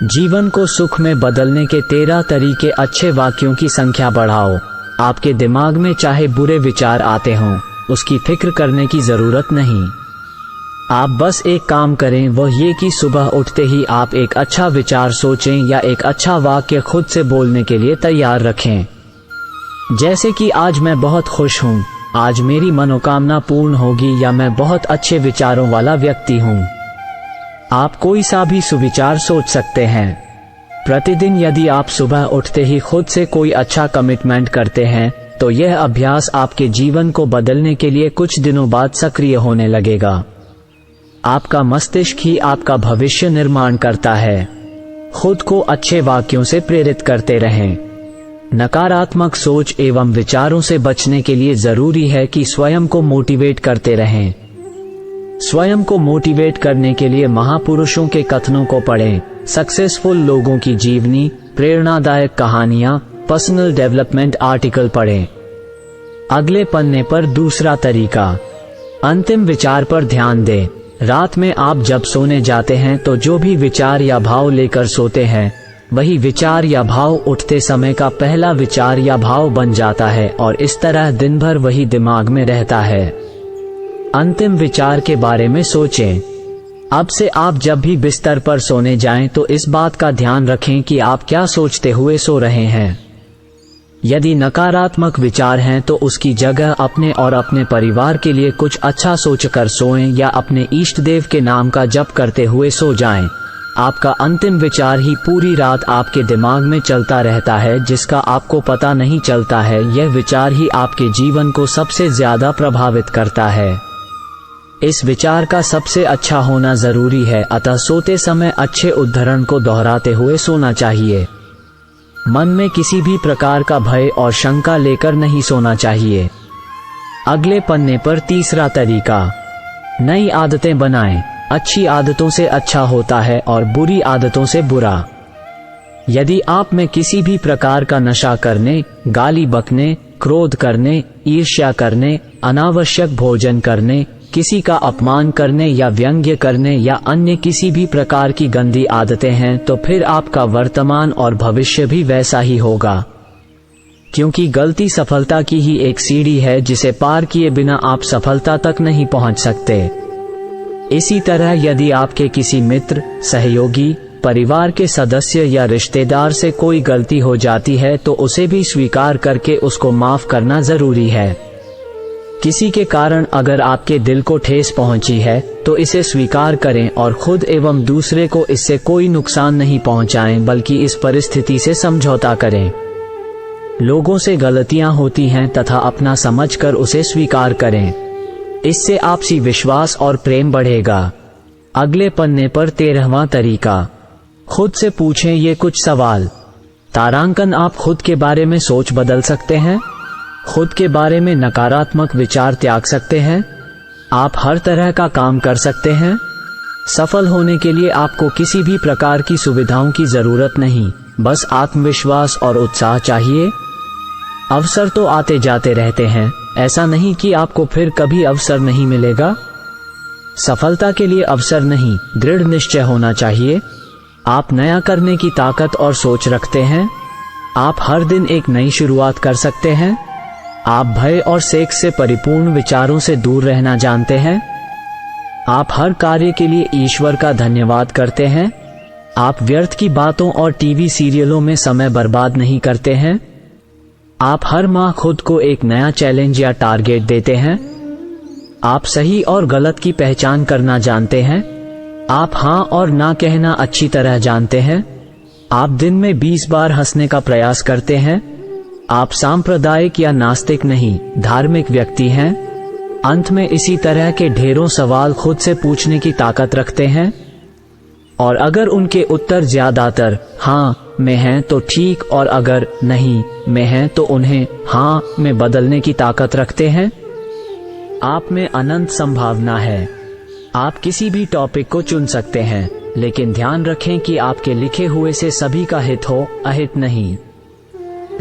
जीवन को सुख में बदलने के 13 तरीके। अच्छे वाक्यों की संख्या बढ़ाओ। आपके दिमाग में चाहे बुरे विचार आते हों, उसकी फिक्र करने की जरूरत नहीं। आप बस एक काम करें, वह ये कि सुबह उठते ही आप एक अच्छा विचार सोचें या एक अच्छा वाक्य खुद से बोलने के लिए तैयार रखें। जैसे कि आज मैं बहुत खुश हूँ, आज मेरी मनोकामना पूर्ण होगी, या मैं बहुत अच्छे विचारों वाला व्यक्ति हूँ। आप कोई सा भी सुविचार सोच सकते हैं। प्रतिदिन यदि आप सुबह उठते ही खुद से कोई अच्छा कमिटमेंट करते हैं, तो यह अभ्यास आपके जीवन को बदलने के लिए कुछ दिनों बाद सक्रिय होने लगेगा। आपका मस्तिष्क ही आपका भविष्य निर्माण करता है। खुद को अच्छे वाक्यों से प्रेरित करते रहें। नकारात्मक सोच एवं विचारों से बचने के लिए जरूरी है कि स्वयं को मोटिवेट करते रहें। स्वयं को मोटिवेट करने के लिए महापुरुषों के कथनों को पढ़ें, सक्सेसफुल लोगों की जीवनी, प्रेरणादायक कहानियां, पर्सनल डेवलपमेंट आर्टिकल पढ़ें। अगले पन्ने पर दूसरा तरीका, अंतिम विचार पर ध्यान दें। रात में आप जब सोने जाते हैं तो जो भी विचार या भाव लेकर सोते हैं, वही विचार या भाव उठते समय का पहला विचार या भाव बन जाता है और इस तरह दिन भर वही दिमाग में रहता है। अंतिम विचार के बारे में सोचें। अब से आप जब भी बिस्तर पर सोने जाएं तो इस बात का ध्यान रखें कि आप क्या सोचते हुए सो रहे हैं। यदि नकारात्मक विचार हैं तो उसकी जगह अपने और अपने परिवार के लिए कुछ अच्छा सोचकर सोएं या अपने इष्ट देव के नाम का जप करते हुए सो जाएं। आपका अंतिम विचार ही पूरी रात आपके दिमाग में चलता रहता है, जिसका आपको पता नहीं चलता है। यह विचार ही आपके जीवन को सबसे ज्यादा प्रभावित करता है। इस विचार का सबसे अच्छा होना जरूरी है, अतः सोते समय अच्छे उद्धरण को दोहराते हुए सोना चाहिए। मन में किसी भी प्रकार का भय और शंका लेकर नहीं सोना चाहिए। अगले पन्ने पर तीसरा तरीका, नई आदतें बनाएं। अच्छी आदतों से अच्छा होता है और बुरी आदतों से बुरा। यदि आप में किसी भी प्रकार का नशा करने, गाली बकने, क्रोध करने, ईर्ष्या करने, अनावश्यक भोजन करने, किसी का अपमान करने या व्यंग्य करने या अन्य किसी भी प्रकार की गंदी आदतें हैं, तो फिर आपका वर्तमान और भविष्य भी वैसा ही होगा। क्योंकि गलती सफलता की ही एक सीढ़ी है, जिसे पार किए बिना आप सफलता तक नहीं पहुंच सकते। इसी तरह यदि आपके किसी मित्र, सहयोगी, परिवार के सदस्य या रिश्तेदार से कोई गलती हो जाती है, तो उसे भी स्वीकार करके उसको माफ करना जरूरी है। किसी के कारण अगर आपके दिल को ठेस पहुंची है, तो इसे स्वीकार करें और खुद एवं दूसरे को इससे कोई नुकसान नहीं पहुंचाएं, बल्कि इस परिस्थिति से समझौता करें। लोगों से गलतियां होती हैं तथा अपना समझकर उसे स्वीकार करें। इससे आपसी विश्वास और प्रेम बढ़ेगा। अगले पन्ने पर 13वां तरीका, खुद से पूछें ये कुछ सवाल। तारांकन, आप खुद के बारे में सोच बदल सकते हैं। खुद के बारे में नकारात्मक विचार त्याग सकते हैं। आप हर तरह का काम कर सकते हैं। सफल होने के लिए आपको किसी भी प्रकार की सुविधाओं की जरूरत नहीं, बस आत्मविश्वास और उत्साह चाहिए। अवसर तो आते जाते रहते हैं, ऐसा नहीं कि आपको फिर कभी अवसर नहीं मिलेगा। सफलता के लिए अवसर नहीं, दृढ़ निश्चय होना चाहिए। आप नया करने की ताकत और सोच रखते हैं। आप हर दिन एक नई शुरुआत कर सकते हैं। आप भय और सेक्स से परिपूर्ण विचारों से दूर रहना जानते हैं। आप हर कार्य के लिए ईश्वर का धन्यवाद करते हैं। आप व्यर्थ की बातों और टीवी सीरियलों में समय बर्बाद नहीं करते हैं। आप हर माह खुद को एक नया चैलेंज या टारगेट देते हैं। आप सही और गलत की पहचान करना जानते हैं। आप हाँ और ना कहना अच्छी तरह जानते हैं। आप दिन में 20 बार हंसने का प्रयास करते हैं। आप सांप्रदायिक या नास्तिक नहीं, धार्मिक व्यक्ति हैं। अंत में इसी तरह के ढेरों सवाल खुद से पूछने की ताकत रखते हैं, और अगर उनके उत्तर ज्यादातर हाँ में हैं तो ठीक, और अगर नहीं में हैं तो उन्हें हाँ में बदलने की ताकत रखते हैं। आप में अनंत संभावना है। आप किसी भी टॉपिक को चुन सकते हैं, लेकिन ध्यान रखें कि आपके लिखे हुए से सभी का हित हो, अहित नहीं।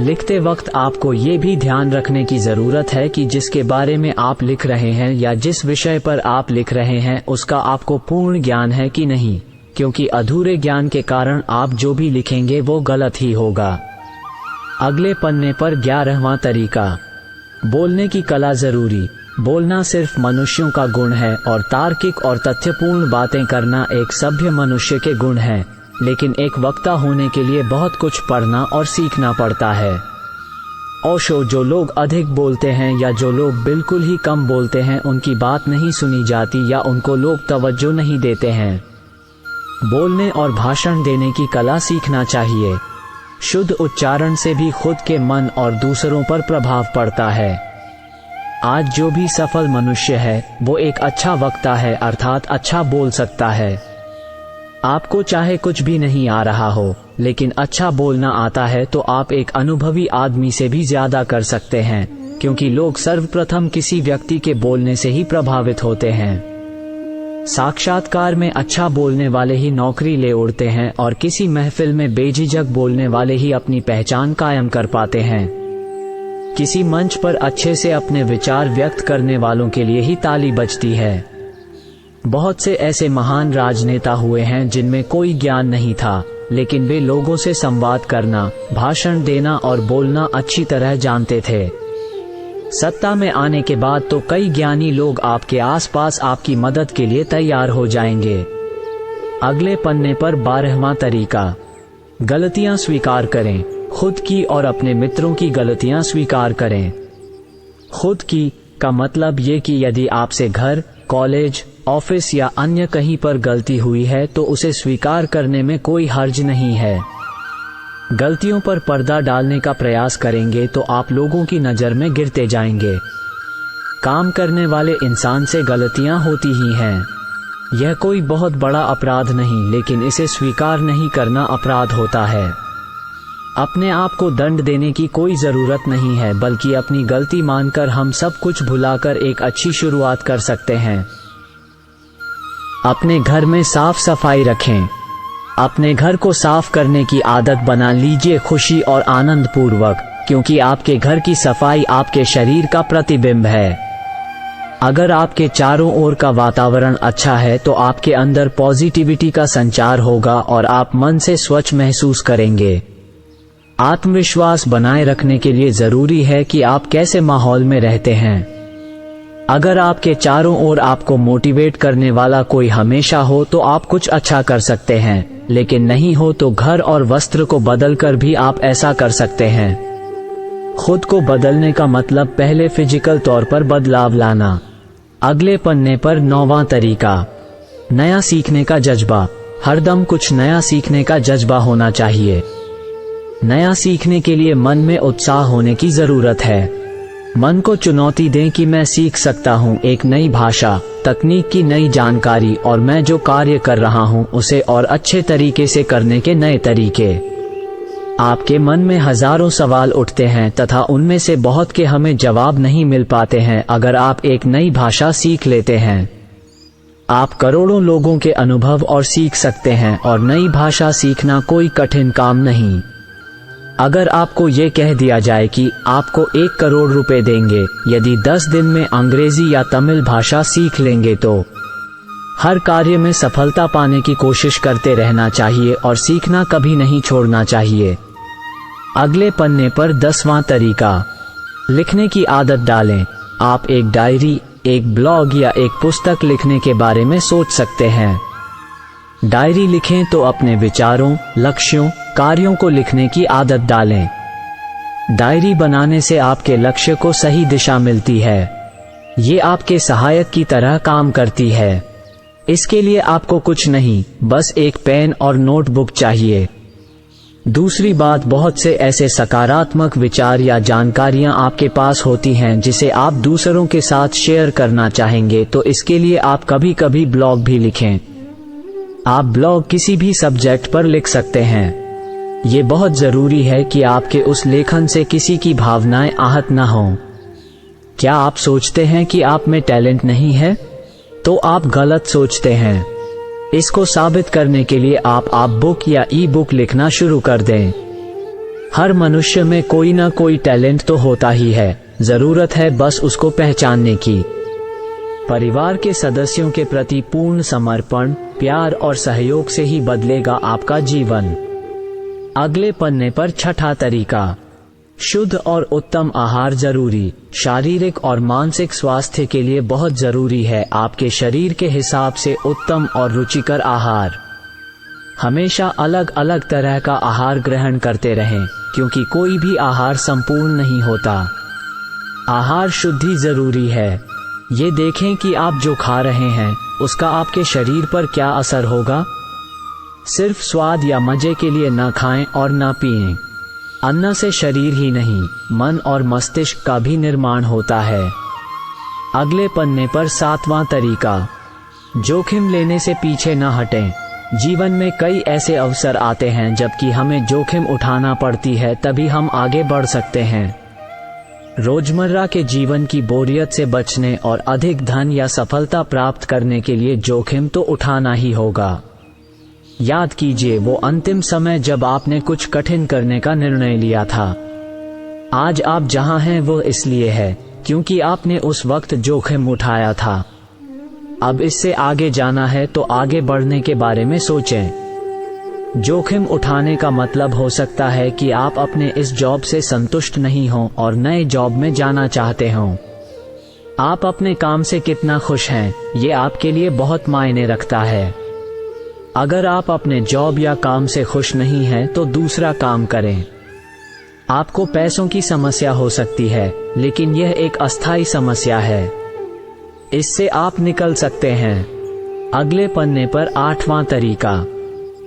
लिखते वक्त आपको ये भी ध्यान रखने की जरूरत है कि जिसके बारे में आप लिख रहे हैं या जिस विषय पर आप लिख रहे हैं, उसका आपको पूर्ण ज्ञान है कि नहीं। क्योंकि अधूरे ज्ञान के कारण आप जो भी लिखेंगे वो गलत ही होगा। अगले पन्ने पर 11वां तरीका, बोलने की कला जरूरी। बोलना सिर्फ मनुष्यों का गुण है और तार्किक और तथ्यपूर्ण बातें करना एक सभ्य मनुष्य के गुण है, लेकिन एक वक्ता होने के लिए बहुत कुछ पढ़ना और सीखना पड़ता है। ओशो, जो लोग अधिक बोलते हैं या जो लोग बिल्कुल ही कम बोलते हैं उनकी बात नहीं सुनी जाती या उनको लोग तवज्जो नहीं देते हैं। बोलने और भाषण देने की कला सीखना चाहिए। शुद्ध उच्चारण से भी खुद के मन और दूसरों पर प्रभाव पड़ता है। आज जो भी सफल मनुष्य है वो एक अच्छा वक्ता है, अर्थात अच्छा बोल सकता है। आपको चाहे कुछ भी नहीं आ रहा हो लेकिन अच्छा बोलना आता है तो आप एक अनुभवी आदमी से भी ज्यादा कर सकते हैं, क्योंकि लोग सर्वप्रथम किसी व्यक्ति के बोलने से ही प्रभावित होते हैं। साक्षात्कार में अच्छा बोलने वाले ही नौकरी ले उड़ते हैं और किसी महफिल में बेझिझक बोलने वाले ही अपनी पहचान कायम कर पाते हैं। किसी मंच पर अच्छे से अपने विचार व्यक्त करने वालों के लिए ही ताली बजती है। बहुत से ऐसे महान राजनेता हुए हैं जिनमें कोई ज्ञान नहीं था, लेकिन वे लोगों से संवाद करना, भाषण देना और बोलना अच्छी तरह जानते थे। सत्ता में आने के बाद तो कई ज्ञानी लोग आपके आसपास आपकी मदद के लिए तैयार हो जाएंगे। अगले पन्ने पर 12वां तरीका, गलतियां स्वीकार करें। खुद की और अपने मित्रों की गलतियां स्वीकार करें। खुद की का मतलब ये कि यदि आपसे घर, कॉलेज, ऑफिस या अन्य कहीं पर गलती हुई है तो उसे स्वीकार करने में कोई हर्ज नहीं है। गलतियों पर पर्दा डालने का प्रयास करेंगे तो आप लोगों की नज़र में गिरते जाएंगे। काम करने वाले इंसान से गलतियां होती ही हैं। यह कोई बहुत बड़ा अपराध नहीं, लेकिन इसे स्वीकार नहीं करना अपराध होता है। अपने आप को दंड देने की कोई जरूरत नहीं है, बल्कि अपनी गलती मानकर हम सब कुछ भुलाकर एक अच्छी शुरुआत कर सकते हैं। अपने घर में साफ सफाई रखें। अपने घर को साफ करने की आदत बना लीजिए खुशी और आनंद पूर्वक, क्योंकि आपके घर की सफाई आपके शरीर का प्रतिबिंब है। अगर आपके चारों ओर का वातावरण अच्छा है तो आपके अंदर पॉजिटिविटी का संचार होगा और आप मन से स्वच्छ महसूस करेंगे। आत्मविश्वास बनाए रखने के लिए जरूरी है कि आप कैसे माहौल में रहते हैं। अगर आपके चारों ओर आपको मोटिवेट करने वाला कोई हमेशा हो तो आप कुछ अच्छा कर सकते हैं, लेकिन नहीं हो तो घर और वस्त्र को बदलकर भी आप ऐसा कर सकते हैं। खुद को बदलने का मतलब पहले फिजिकल तौर पर बदलाव लाना। अगले पन्ने पर 9वां तरीका, नया सीखने का जज्बा। हरदम कुछ नया सीखने का जज्बा होना चाहिए। नया सीखने के लिए मन में उत्साह होने की जरूरत है। मन को चुनौती दें कि मैं सीख सकता हूँ एक नई भाषा, तकनीक की नई जानकारी और मैं जो कार्य कर रहा हूँ उसे और अच्छे तरीके से करने के नए तरीके। आपके मन में हजारों सवाल उठते हैं तथा उनमें से बहुत के हमें जवाब नहीं मिल पाते हैं। अगर आप एक नई भाषा सीख लेते हैं, आप करोड़ों लोगों के अनुभव और सीख सकते हैं और नई भाषा सीखना कोई कठिन काम नहीं। अगर आपको ये कह दिया जाए कि आपको 1 करोड़ रुपए देंगे यदि 10 दिन में अंग्रेजी या तमिल भाषा सीख लेंगे, तो हर कार्य में सफलता पाने की कोशिश करते रहना चाहिए और सीखना कभी नहीं छोड़ना चाहिए। अगले पन्ने पर 10वां तरीका, लिखने की आदत डालें। आप एक डायरी, एक ब्लॉग या एक पुस्तक लिखने के बारे में सोच सकते हैं। डायरी लिखें तो अपने विचारों, लक्ष्यों, कार्यों को लिखने की आदत डालें। डायरी बनाने से आपके लक्ष्य को सही दिशा मिलती है। ये आपके सहायक की तरह काम करती है। इसके लिए आपको कुछ नहीं, बस एक पेन और नोटबुक चाहिए। दूसरी बात, बहुत से ऐसे सकारात्मक विचार या जानकारियां आपके पास होती हैं जिसे आप दूसरों के साथ शेयर करना चाहेंगे, तो इसके लिए आप कभी कभी ब्लॉग भी लिखें। आप ब्लॉग किसी भी सब्जेक्ट पर लिख सकते हैं। ये बहुत जरूरी है कि आपके उस लेखन से किसी की भावनाएं आहत न हों। क्या आप सोचते हैं कि आप में टैलेंट नहीं है? तो आप गलत सोचते हैं। इसको साबित करने के लिए आप बुक या ई बुक लिखना शुरू कर दें। हर मनुष्य में कोई ना कोई टैलेंट तो होता ही है, जरूरत है बस उसको पहचानने की। परिवार के सदस्यों के प्रति पूर्ण समर्पण, प्यार और सहयोग से ही बदलेगा आपका जीवन। अगले पन्ने पर छठा तरीका, शुद्ध और उत्तम आहार जरूरी। शारीरिक और मानसिक स्वास्थ्य के लिए बहुत जरूरी है आपके शरीर के हिसाब से उत्तम और रुचिकर आहार। हमेशा अलग अलग तरह का आहार ग्रहण करते रहें, क्योंकि कोई भी आहार संपूर्ण नहीं होता। आहार शुद्धि जरूरी है। ये देखें कि आप जो खा रहे हैं उसका आपके शरीर पर क्या असर होगा। सिर्फ स्वाद या मजे के लिए न खाएं और न पिएं। अन्न से शरीर ही नहीं, मन और मस्तिष्क का भी निर्माण होता है। अगले पन्ने पर सातवां तरीका, जोखिम लेने से पीछे न हटें। जीवन में कई ऐसे अवसर आते हैं जबकि हमें जोखिम उठाना पड़ती है, तभी हम आगे बढ़ सकते हैं। रोजमर्रा के जीवन की बोरियत से बचने और अधिक धन या सफलता प्राप्त करने के लिए जोखिम तो उठाना ही होगा। याद कीजिए वो अंतिम समय जब आपने कुछ कठिन करने का निर्णय लिया था। आज आप जहां हैं वो इसलिए है क्योंकि आपने उस वक्त जोखिम उठाया था। अब इससे आगे जाना है तो आगे बढ़ने के बारे में सोचें। जोखिम उठाने का मतलब हो सकता है कि आप अपने इस जॉब से संतुष्ट नहीं हों और नए जॉब में जाना चाहते हों। आप अपने काम से कितना खुश हैं, ये आपके लिए बहुत मायने रखता है। अगर आप अपने जॉब या काम से खुश नहीं हैं तो दूसरा काम करें। आपको पैसों की समस्या हो सकती है, लेकिन यह एक अस्थायी समस्या है। इससे आप निकल सकते हैं। अगले पन्ने पर आठवां तरीका,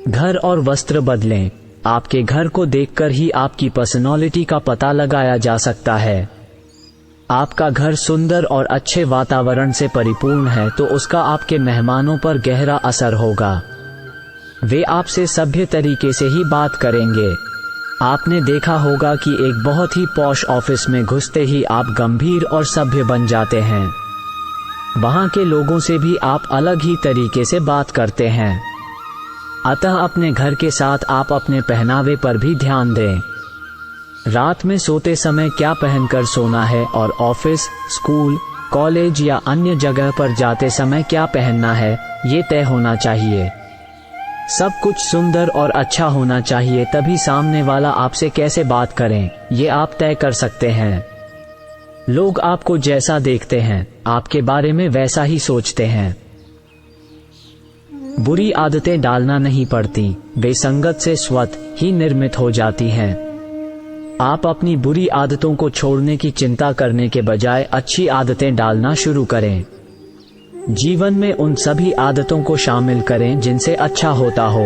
घर और वस्त्र बदलें। आपके घर को देखकर ही आपकी पर्सनालिटी का पता लगाया जा सकता है। आपका घर सुंदर और अच्छे वातावरण से परिपूर्ण है तो उसका आपके मेहमानों पर गहरा असर होगा। वे आपसे सभ्य तरीके से ही बात करेंगे। आपने देखा होगा कि एक बहुत ही पॉश ऑफिस में घुसते ही आप गंभीर और सभ्य बन जाते हैं। वहां के लोगों से भी आप अलग ही तरीके से बात करते हैं। अतः अपने घर के साथ आप अपने पहनावे पर भी ध्यान दें। रात में सोते समय क्या पहनकर सोना है और ऑफिस, स्कूल, कॉलेज या अन्य जगह पर जाते समय क्या पहनना है, ये तय होना चाहिए। सब कुछ सुंदर और अच्छा होना चाहिए, तभी सामने वाला आपसे कैसे बात करें ये आप तय कर सकते हैं। लोग आपको जैसा देखते हैं, आपके बारे में वैसा ही सोचते हैं। बुरी आदतें डालना नहीं पड़ती, वे संगत से स्वतः ही निर्मित हो जाती हैं। आप अपनी बुरी आदतों को छोड़ने की चिंता करने के बजाय अच्छी आदतें डालना शुरू करें। जीवन में उन सभी आदतों को शामिल करें जिनसे अच्छा होता हो,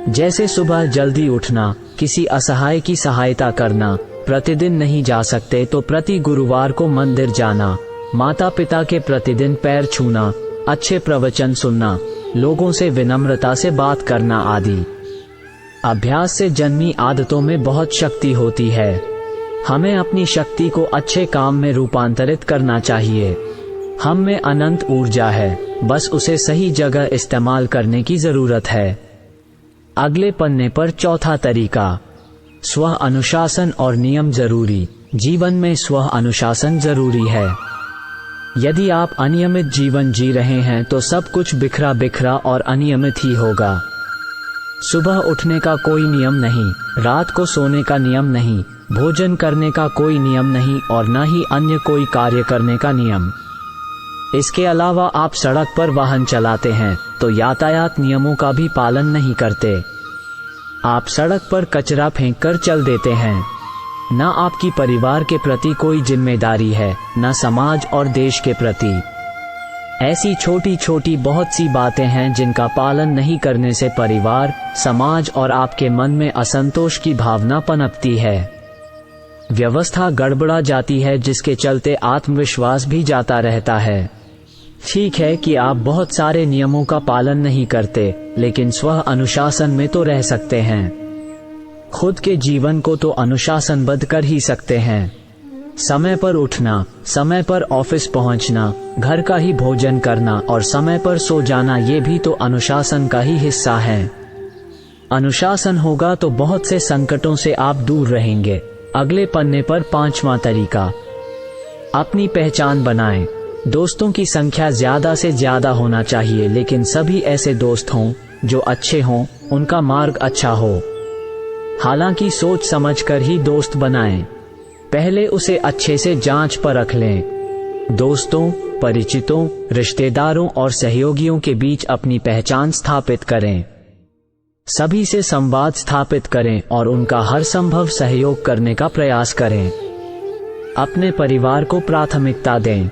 जैसे सुबह जल्दी उठना, किसी असहाय की सहायता करना, प्रतिदिन नहीं जा सकते तो प्रति गुरुवार को मंदिर जाना, माता पिता के प्रतिदिन पैर छूना, अच्छे प्रवचन सुनना, लोगों से विनम्रता से बात करना आदि। अभ्यास से जन्मी आदतों में बहुत शक्ति होती है। हमें अपनी शक्ति को अच्छे काम में रूपांतरित करना चाहिए। हम में अनंत ऊर्जा है, बस उसे सही जगह इस्तेमाल करने की जरूरत है। अगले पन्ने पर चौथा तरीका, स्व अनुशासन और नियम जरूरी। जीवन में स्व अनुशासन जरूरी है। यदि आप अनियमित जीवन जी रहे हैं तो सब कुछ बिखरा बिखरा और अनियमित ही होगा। सुबह उठने का कोई नियम नहीं, रात को सोने का नियम नहीं, भोजन करने का कोई नियम नहीं और न ही अन्य कोई कार्य करने का नियम। इसके अलावा आप सड़क पर वाहन चलाते हैं तो यातायात नियमों का भी पालन नहीं करते। आप सड़क पर कचरा फेंक कर चल देते हैं। न आपकी परिवार के प्रति कोई जिम्मेदारी है, न समाज और देश के प्रति। ऐसी छोटी छोटी बहुत सी बातें हैं जिनका पालन नहीं करने से परिवार, समाज और आपके मन में असंतोष की भावना पनपती है। व्यवस्था गड़बड़ा जाती है जिसके चलते आत्मविश्वास भी जाता रहता है। ठीक है कि आप बहुत सारे नियमों का पालन नहीं करते, लेकिन स्व अनुशासन में तो रह सकते हैं। खुद के जीवन को तो अनुशासनबद्ध कर ही सकते हैं। समय पर उठना, समय पर ऑफिस पहुंचना, घर का ही भोजन करना और समय पर सो जाना, ये भी तो अनुशासन का ही हिस्सा है। अनुशासन होगा तो बहुत से संकटों से आप दूर रहेंगे। अगले पन्ने पर पांचवा तरीका, अपनी पहचान बनाएं। दोस्तों की संख्या ज्यादा से ज्यादा होना चाहिए, लेकिन सभी ऐसे दोस्त हों जो अच्छे हों, उनका मार्ग अच्छा हो। हालांकि सोच समझकर ही दोस्त बनाएं। पहले उसे अच्छे से जांच परख लें। दोस्तों, परिचितों, रिश्तेदारों और सहयोगियों के बीच अपनी पहचान स्थापित करें। सभी से संवाद स्थापित करें और उनका हर संभव सहयोग करने का प्रयास करें। अपने परिवार को प्राथमिकता दें।